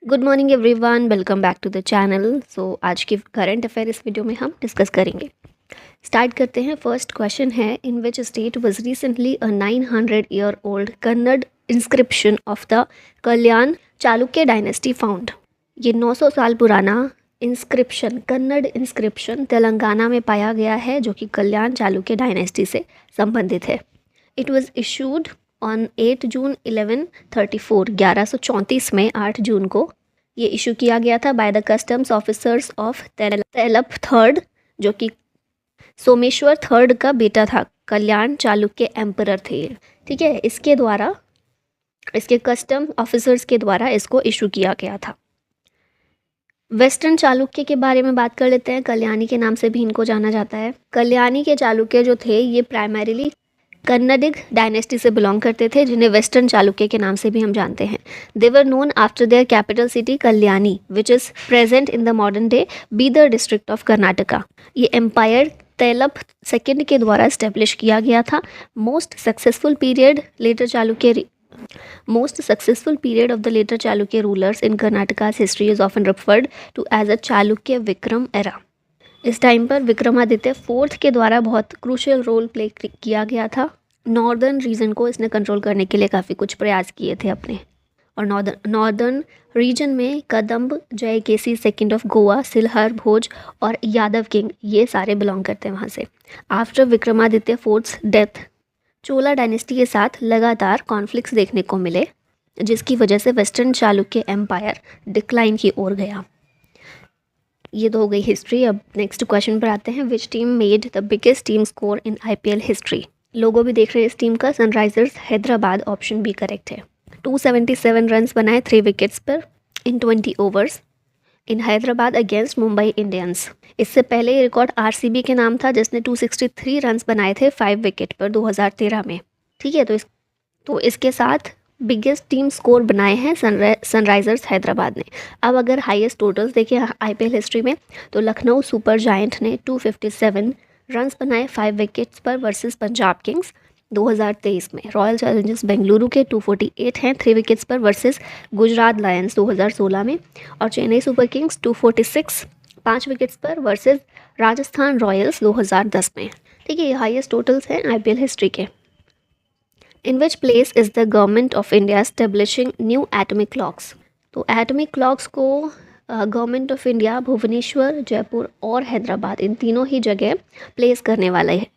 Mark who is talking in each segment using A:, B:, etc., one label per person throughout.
A: Good morning everyone, welcome back to the channel. आज की current affair इस video में हम डिस्कस करेंगे। स्टार्ट करते हैं। फर्स्ट क्वेश्चन है, in which state was recently a 900 year old Kannada inscription of the Kalyana Chalukya dynasty found. ये 900 साल पुराना इंस्क्रिप्शन, कन्नड़ इंस्क्रिप्शन तेलंगाना में पाया गया है, जो कि कल्याण चालुक्य डायनेस्टी से संबंधित है। इट वॉज इशूड ऑन 8 जून 1134, 1134 में 8 जून को ये इशू किया गया था by the customs officers of Tailapa third, जो कि सोमेश्वर थर्ड का बेटा था। कल्याण चालुक्य एम्परर थे, ठीक है। इसके कस्टम ऑफिसर्स के द्वारा इसको इशू किया गया था। वेस्टर्न चालुक्य के बारे में बात कर लेते हैं। कल्याणी के नाम से भी इनको जाना जाता है। कल्याणी के चालुक्य जो थे ये प्राइमरीली कन्नडिग डायनेस्टी से बिलोंग करते थे, जिन्हें वेस्टर्न चालुक्य के नाम से भी हम जानते हैं। They were known after their capital city Kalyani, which is present in the modern day Bidar district of Karnataka. ये एम्पायर तेलप सेकेंड के द्वारा स्टेब्लिश किया गया था। Most successful period of the later Chalukya rulers in Karnataka's history is often referred to as a Chalukya Vikram era. इस time पर Vikramaditya fourth के द्वारा बहुत क्रूशियल रोल प्ले किया गया था। नॉर्दर्न रीजन को इसने कंट्रोल करने के लिए काफ़ी कुछ प्रयास किए थे अपने। और नॉर्दर्न रीजन में कदम्ब, जयकेसी सेकंड ऑफ गोवा, सिलहर भोज और यादव किंग, ये सारे बिलोंग करते हैं वहाँ से। आफ्टर विक्रमादित्य फोर्थ्स डेथ, चोला डायनेस्टी के साथ लगातार कॉन्फ्लिक्ट्स देखने को मिले, जिसकी वजह से वेस्टर्न चालुक्य एम्पायर डिक्लाइन की ओर गया। ये तो हो गई हिस्ट्री। अब नेक्स्ट क्वेश्चन पर आते हैं। Which team made the biggest team score in IPL history. लोगो भी देख रहे हैं इस टीम का, Sunrisers Hyderabad, option B correct है। 277 रन्स बनाए 3 विकेट्स पर in 20 overs in Hyderabad against Mumbai Indians. इससे पहले ये रिकॉर्ड RCB के नाम था, जिसने 263 रन्स बनाए थे 5 विकेट पर 2013 में, ठीक है। तो इसके साथ बिगेस्ट टीम स्कोर बनाए हैं सनराइजर्स हैदराबाद ने। अब अगर हाईएस्ट टोटल्स देखें IPL हिस्ट्री में, तो लखनऊ सुपर जायंट ने 257 रन्स बनाए 5 विकेट्स पर वर्सेस पंजाब किंग्स 2023 में। रॉयल चैलेंजर्स बेंगलुरु के 248 हैं 3 विकेट्स पर वर्सेस गुजरात लायंस 2016 में। और चेन्नई सुपर किंग्स 246 5 विकेट्स पर वर्सेस राजस्थान रॉयल्स 2010 में, ठीक है। ये हाईएस्ट टोटल्स हैं IPL हिस्ट्री के। In which place is the government of India establishing new atomic clocks? तो एटॉमिक क्लॉक्स को government of India Bhubaneswar, Jaipur और हैदराबाद, इन तीनों ही जगह प्लेस करने वाला है,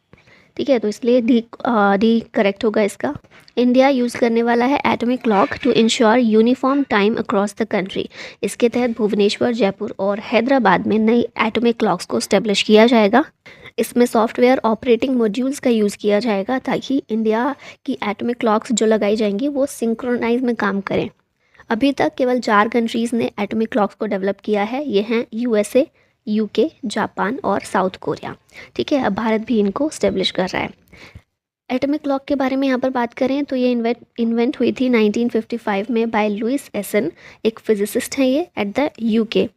A: ठीक है। तो इसलिए डी करेक्ट होगा इसका। इंडिया यूज़ करने वाला है atomic clock to ensure uniform time across the country. इसके तहत भुवनेश्वर, जयपुर और हैदराबाद में नई एटॉमिक क्लॉक्स को स्टेब्लिश किया जाएगा। इसमें सॉफ्टवेयर ऑपरेटिंग मॉड्यूल्स का यूज़ किया जाएगा, ताकि इंडिया की एटॉमिक क्लॉक्स जो लगाई जाएंगी वो सिंक्रोनाइज में काम करें। अभी तक केवल 4 कंट्रीज़ ने एटॉमिक क्लॉक्स को डेवलप किया है। ये हैं USA, UK, जापान और साउथ कोरिया, ठीक है। अब भारत भी इनको स्टेब्लिश कर रहा है। एटॉमिक क्लॉक के बारे में यहाँ पर बात करें तो ये इन्वेंट हुई थी 1955 में बाय लुइस एसन, एक फिजिसिस्ट हैं ये, at the UK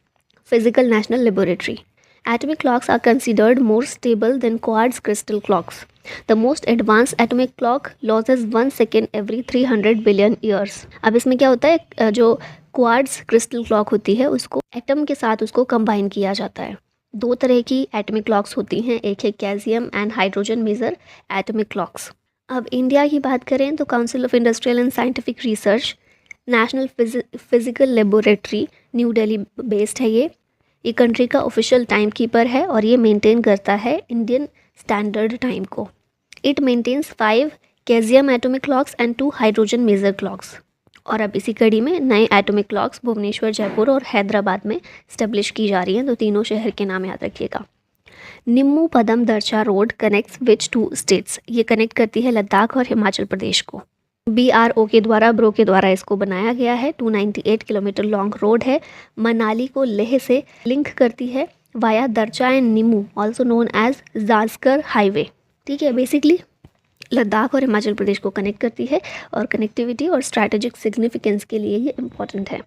A: physical national laboratory. Atomic clocks are considered more stable than quartz crystal clocks. The most advanced atomic clock loses 1 second every 300 billion years. अब इसमें क्या होता है, जो क्वार्ट्ज क्रिस्टल क्लॉक होती है उसको एटम के साथ उसको कंबाइन किया जाता है। 2 तरह की एटॉमिक क्लॉक्स होती हैं, एक है calcium and hydrogen maser atomic clocks. अब इंडिया की बात करें तो council of industrial and scientific research national physical laboratory new Delhi based है। ये कंट्री का ऑफिशियल टाइम कीपर है और ये मेंटेन करता है इंडियन स्टैंडर्ड टाइम को। It maintains 5 calcium atomic clocks and 2 hydrogen maser clocks. और अब इसी कड़ी में नए एटॉमिक क्लॉक्स भुवनेश्वर, जयपुर और हैदराबाद में स्टेब्लिश की जा रही हैं। तो तीनों शहर के नाम याद रखिएगा। निम्मू पदम दर्शा रोड कनेक्ट्स विच 2 स्टेट्स। ये कनेक्ट करती है लद्दाख और हिमाचल प्रदेश को। BRO के द्वारा, ब्रो के द्वारा इसको बनाया गया है। 298 किलोमीटर लॉन्ग रोड है। मनाली को लेह से लिंक करती है via Darcha and Nimmu, also known as Zanskar highway, ठीक है। बेसिकली लद्दाख और हिमाचल प्रदेश को कनेक्ट करती है और कनेक्टिविटी और स्ट्रैटेजिक सिग्निफिकेंस के लिए ये इम्पॉर्टेंट है।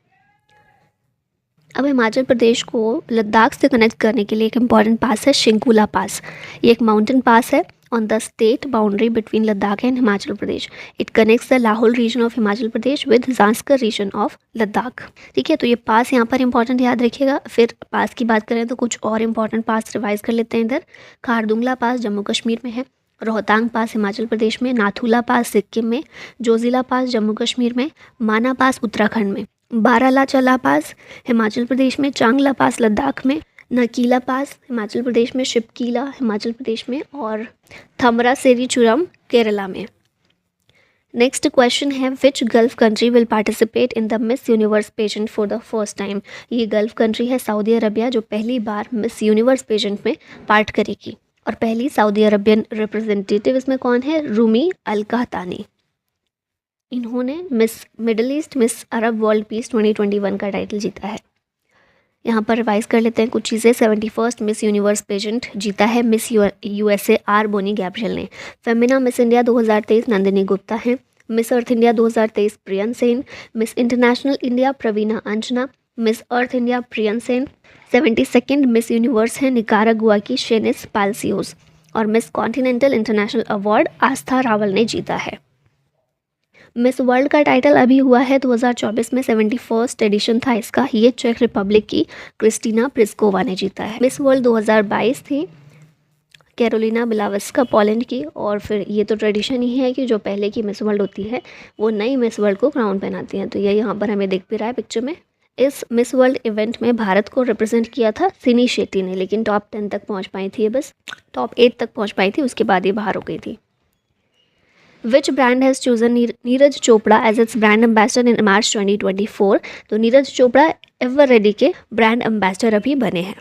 A: अब हिमाचल प्रदेश को लद्दाख से कनेक्ट करने के लिए एक इम्पॉर्टेंट पास है शिंकुला पास। ये एक माउंटेन पास है on the state boundary between Ladakh and Himachal Pradesh. It connects the Lahore region of Himachal Pradesh with Zanskar region of Ladakh. ठीक है, तो ये पास यहाँ पर इंपॉर्टेंट याद रखिएगा. फिर पास की बात करें तो कुछ और इंपॉर्टेंट पास रिवाइज कर लेते हैं. इधर खारदुंगला पास जम्मू कश्मीर में है, रोहतांग पास हिमाचल प्रदेश में, नाथुला पास सिक्किम में, जोजिला पास जम्मू कश्मीर में, माना पास उत्तराखंड में, बारालाचाला पास हिमाचल प्रदेश में, चांगला पास लद्दाख में, नकीला पास हिमाचल प्रदेश में, शिपकीला हिमाचल प्रदेश में और थमरा सेरीचुरम केरला में. नेक्स्ट क्वेश्चन है which gulf country will participate in the Miss Universe pageant for the first time. ये गल्फ कंट्री है सऊदी अरबिया जो पहली बार मिस यूनिवर्स पेजेंट में पार्ट करेगी. और पहली सऊदी अरबियन रिप्रेजेंटेटिव इसमें कौन है? रूमी अल कहतानी. इन्होंने miss middle east miss Arab world peace 2021 का टाइटल जीता है. यहाँ पर रिवाइज कर लेते हैं कुछ चीज़ें. 71st मिस यूनिवर्स पेजेंट जीता है Miss USA R Bonney Gabriel ने. Femina Miss India 2023 Nandini Gupta है. Miss Earth India 2023 Priyan Sen. Miss International India Praveena Anjana. Miss Earth India Priyan Sen. 72nd Miss Universe है निकारागुआ की शेनिस पाल्सियोस. और Miss Continental International award Aastha Rawal ने जीता है. मिस वर्ल्ड का टाइटल अभी हुआ है 2024 में, 71st एडिशन था इसका. ये चेक रिपब्लिक की क्रिस्टीना प्रिस्कोवा ने जीता है. मिस वर्ल्ड 2022 थी कैरोलिना बिलावस्का पोलैंड की. और फिर ये तो ट्रेडिशन ही है कि जो पहले की मिस वर्ल्ड होती है वो नई मिस वर्ल्ड को क्राउन पहनाती हैं. तो ये यहाँ पर हमें दिख भी रहा है पिक्चर में. इस मिस वर्ल्ड इवेंट में भारत को रिप्रेजेंट किया था सिनी शेट्टी ने, लेकिन टॉप 10 तक पहुँच पाई थी. ये बस टॉप 8 तक पहुँच पाई थी, उसके बाद ये बाहर हो गई थी. Which brand has chosen Neeraj Chopra as its brand ambassador in March 2024? तो नीरज चोपड़ा एवर रेडी के ब्रांड एम्बेसडर अभी बने हैं.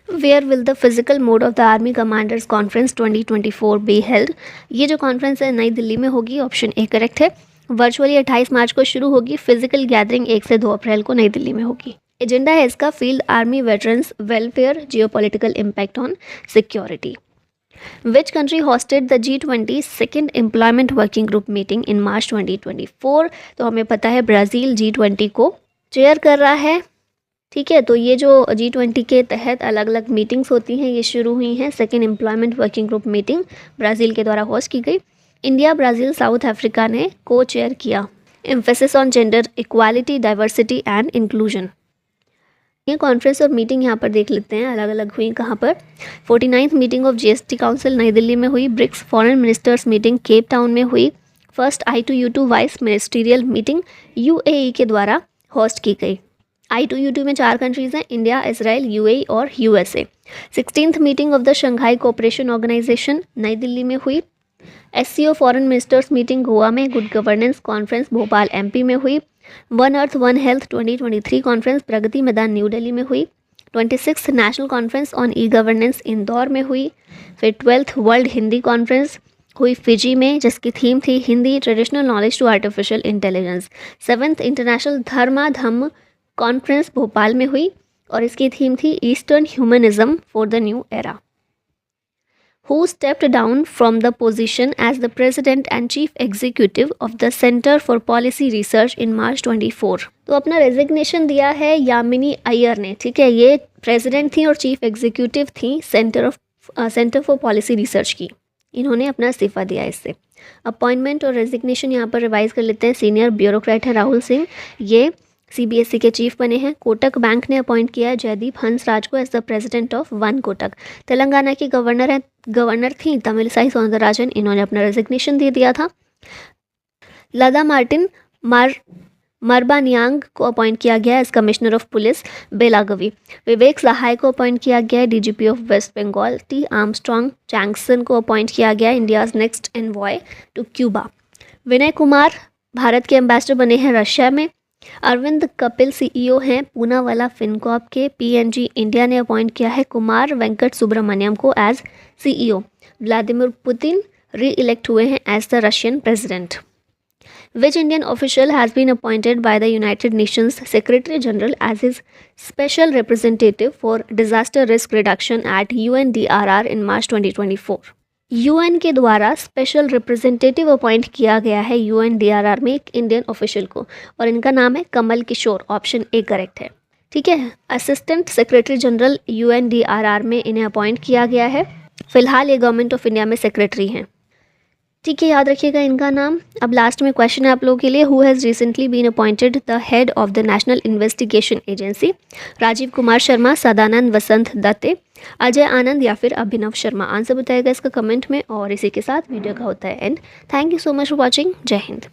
A: Where will the physical mode of the Army Commanders Conference 2024 be held? ये जो कॉन्फ्रेंस है नई दिल्ली में होगी. ऑप्शन ए करेक्ट है. वर्चुअली 28 मार्च को शुरू होगी. फिजिकल गैदरिंग 1 से 2 अप्रैल को नई दिल्ली में होगी. एजेंडा है इसका field army veterans welfare geopolitical impact on security. Which country hosted the G20 second employment working group meeting in March 2024? तो हमें पता है ब्राज़ील G20 को चेयर कर रहा है. ठीक है, तो ये जो G20 के तहत अलग अलग मीटिंग्स होती हैं ये शुरू हुई हैं. Second employment working group meeting Brazil के द्वारा होस्ट की गई. इंडिया, ब्राज़ील, साउथ अफ्रीका ने को चेयर किया. Emphasis on gender equality, diversity and inclusion. ये कॉन्फ्रेंस और मीटिंग यहाँ पर देख लेते हैं अलग अलग हुई कहाँ पर. 49th meeting of GST council नई दिल्ली में हुई. BRICS foreign ministers meeting Cape Town में हुई. First I2U2 vice ministerial meeting UAE के द्वारा होस्ट की गई. I2U2 में 4 कंट्रीज़ हैं, इंडिया, इसराइल, UAE और USA. 16th meeting of the Shanghai cooperation organisation Nai Delhi में हुई. SCO foreign ministers meeting Goa में. Good governance conference Bhopal MP में हुई. One earth one health 2023 conference Pragati Maidan new Delhi में हुई. 26th national conference on e governance Indore में हुई. फिर 12th वर्ल्ड हिंदी कॉन्फ्रेंस हुई फिजी में जिसकी थीम थी Hindi traditional knowledge to artificial intelligence. 7th international Dharmadhamma conference Bhopal में हुई और इसकी थीम थी eastern humanism for the new era. Who stepped down from the position as the president and chief executive of the Center for Policy Research in March 24? तो अपना resignation दिया है यामिनी अय्यर ने. ठीक है, ये प्रेसिडेंट थी और चीफ एग्जीक्यूटिव थी सेंटर फॉर पॉलिसी रिसर्च की. इन्होंने अपना इस्तीफा दिया इससे. अपॉइंटमेंट और रेजिग्नेशन यहाँ पर रिवाइज कर लेते हैं. सीनियर ब्यूरोक्रेट है राहुल सिंह, ये CBSE के चीफ बने हैं. कोटक बैंक ने अपॉइंट किया है जयदीप हंसराज को as the president of one Kotak. Telangana की गवर्नर थी तमिलसाई सौंदरराजन, इन्होंने अपना रेजिग्नेशन दे दिया था. लदा मार्टिन मरबानियांग को अपॉइंट किया गया as commissioner of police Belagavi. Vivek Sahay को अपॉइंट किया गया है DGP of west Bengal. T Armstrong Changsan को अपॉइंट किया गया India's next envoy to Cuba. Vinay Kumar Bharat के एम्बेसडर बने हैं रशिया में. अरविंद कपिल CEO हैं पूनावाला फिनकॉर्प के. PNG इंडिया ने अपॉइंट किया है कुमार वेंकट सुब्रमण्यम को as CEO. Vladimir Putin re elect हुए हैं as the Russian president. Which Indian official has been appointed by the United Nations Secretary General as his special representative for disaster risk reduction at UNDRR in March 2024? UN के द्वारा special representative appoint किया गया है UNDRR में एक Indian official को और इनका नाम है Kamal Kishore. Option A correct है. ठीक है, असिस्टेंट सेक्रेटरी जनरल UNDRR में इन्हें अपॉइंट किया गया है. फिलहाल ये गवर्नमेंट ऑफ इंडिया में सेक्रेटरी हैं। ठीक है, याद रखिएगा इनका नाम। अब लास्ट में क्वेश्चन है आप लोगों के लिए, who has recently been appointed the head of the national investigation agency? Rajiv Kumar Sharma, Sadanand Vasant Date, Ajay आनंद या फिर अभिनव शर्मा? आंसर बताइएगा इसका कमेंट में। और इसी के साथ वीडियो का होता है and. Thank you so much for watching. जय हिंद।